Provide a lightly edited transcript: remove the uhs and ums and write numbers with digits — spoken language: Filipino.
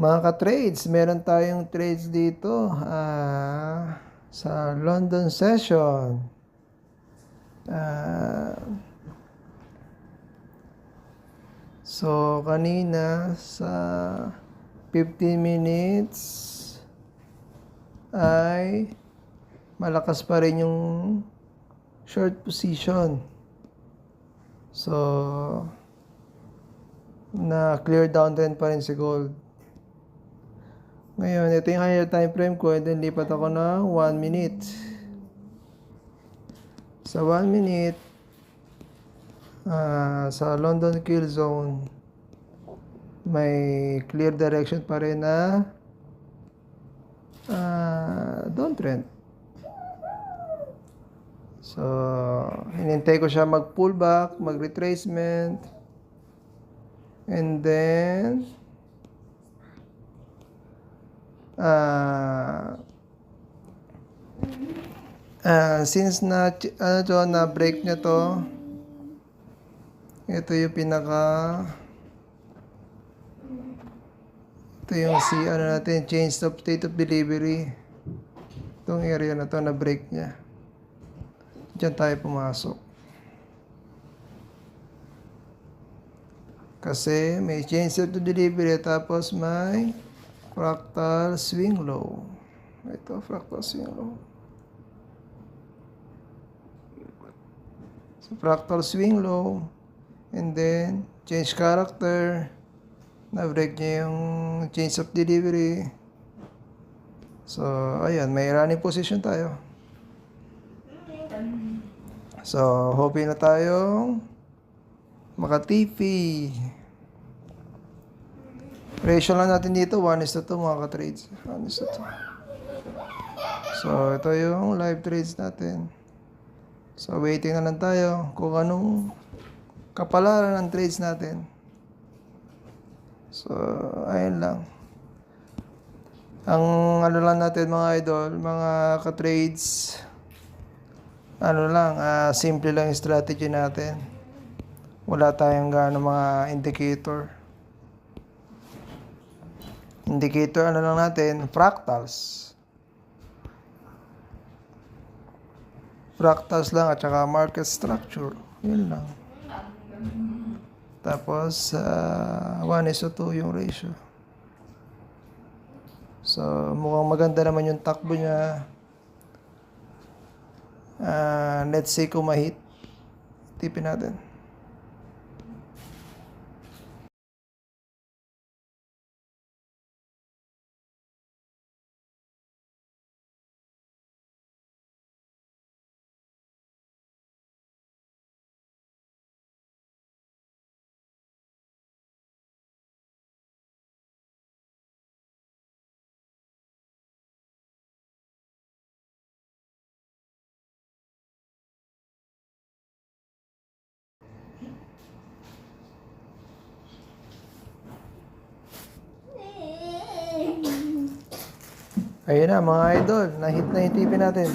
Mga ka-trades, meron tayong trades dito sa London session. So, kanina sa 15 minutes ay malakas pa rin yung short position. So, na clear downtrend pa rin si gold. Ngayon, ito yung higher time frame ko, and then lipat ako ng 1 minute. Sa 1 minute, sa London kill zone, may clear direction pa rin na downtrend. So, hinintay ko siya mag-pullback, mag-retracement, and then since na break niya to, ito yung natin, change of state of delivery. Itong area na to na break niya, diyan tayo pumasok kasi may change of delivery, tapos may fractal swing low. Ito, fractal swing low. So, fractal swing low, and then change character, na-break niya yung change of delivery. So, ayan, may running position tayo. So, hoping na tayong maka-TP. Ratio lang natin dito, 1:2 mga ka-trades. 1:2. So, ito yung live trades natin. So, waiting na lang tayo kung anong kapalaran ng trades natin. So, ayun lang. Ang ano lang natin mga idol, mga ka-trades, simple lang yung strategy natin. Wala tayong mga indicator. Indicator lang natin, fractals. Fractals lang at saka market structure. Yun lang. Tapos 1:2 yung ratio. So, mukhang maganda naman yung takbo niya. Let's see kung ma-hit. Tipin natin. Ayun na mga idol, na-hit na yung tipin natin.